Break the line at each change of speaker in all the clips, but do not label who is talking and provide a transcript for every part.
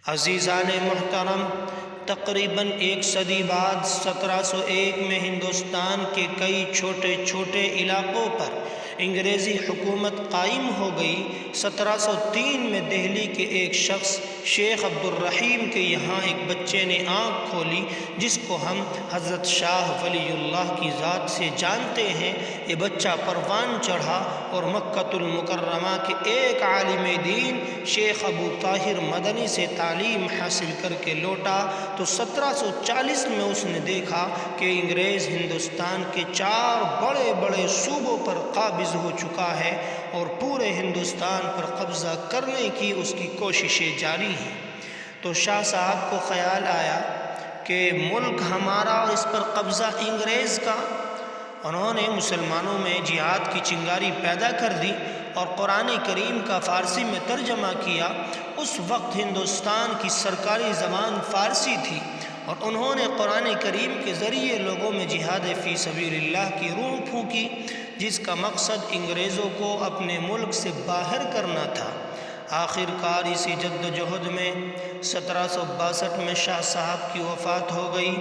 عزیزان محترم، تقریباً ایک صدی بعد 1701 میں ہندوستان کے کئی چھوٹے چھوٹے علاقوں پر انگریزی حکومت قائم ہو گئی۔ 1703 میں دہلی کے ایک شخص شیخ عبد الرحیم کے یہاں ایک بچے نے آنکھ کھولی، جس کو ہم حضرت شاہ ولی اللہ کی ذات سے جانتے ہیں۔ یہ بچہ پروان چڑھا اور مکۃ المکرمہ کے ایک عالم دین شیخ ابو طاہر مدنی سے تعلیم حاصل کر کے لوٹا تو 1740 میں اس نے دیکھا کہ انگریز ہندوستان کے 4 بڑے بڑے صوبوں پر قابض ہو چکا ہے اور پورے ہندوستان پر قبضہ کرنے کی اس کی کوششیں جاری ہیں۔ تو شاہ صاحب کو خیال آیا کہ ملک ہمارا اور اس پر قبضہ انگریز کا۔ انہوں نے مسلمانوں میں جہاد کی چنگاری پیدا کر دی اور قرآن کریم کا فارسی میں ترجمہ کیا۔ اس وقت ہندوستان کی سرکاری زبان فارسی تھی اور انہوں نے قرآن کریم کے ذریعے لوگوں میں جہاد فی سبیل اللہ کی روح پھونکی، جس کا مقصد انگریزوں کو اپنے ملک سے باہر کرنا تھا۔ آخر کار اسی جد و جہد میں 1762 میں شاہ صاحب کی وفات ہو گئی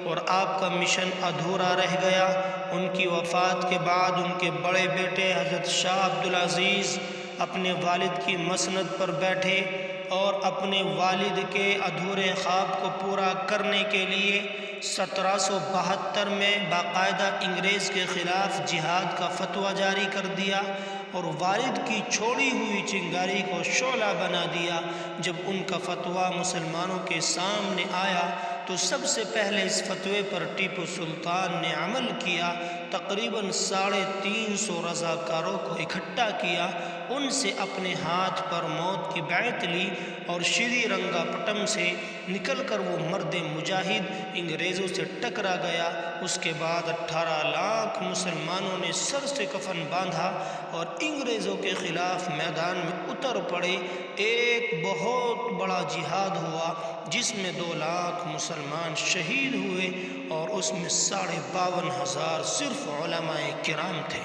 اور آپ کا مشن ادھورا رہ گیا۔ ان کی وفات کے بعد ان کے بڑے بیٹے حضرت شاہ عبدالعزیز اپنے والد کی مسند پر بیٹھے اور اپنے والد کے ادھورے خواب کو پورا کرنے کے لیے 1772 میں باقاعدہ انگریز کے خلاف جہاد کا فتویٰ جاری کر دیا اور والد کی چھوڑی ہوئی چنگاری کو شعلہ بنا دیا۔ جب ان کا فتویٰ مسلمانوں کے سامنے آیا تو سب سے پہلے اس فتوے پر ٹیپو سلطان نے عمل کیا۔ تقریباً 350 رضاکاروں کو اکٹھا کیا، ان سے اپنے ہاتھ پر موت کی بیعت لی اور شری رنگا پٹم سے نکل کر وہ مرد مجاہد انگریزوں سے ٹکرا گیا۔ اس کے بعد 18 لاکھ مسلمانوں نے سر سے کفن باندھا اور انگریزوں کے خلاف میدان میں اتر پڑے۔ ایک بہت بڑا جہاد ہوا جس میں 2 لاکھ مسلمان شہید ہوئے اور اس میں 52,500 صرف علماء کرام تھے۔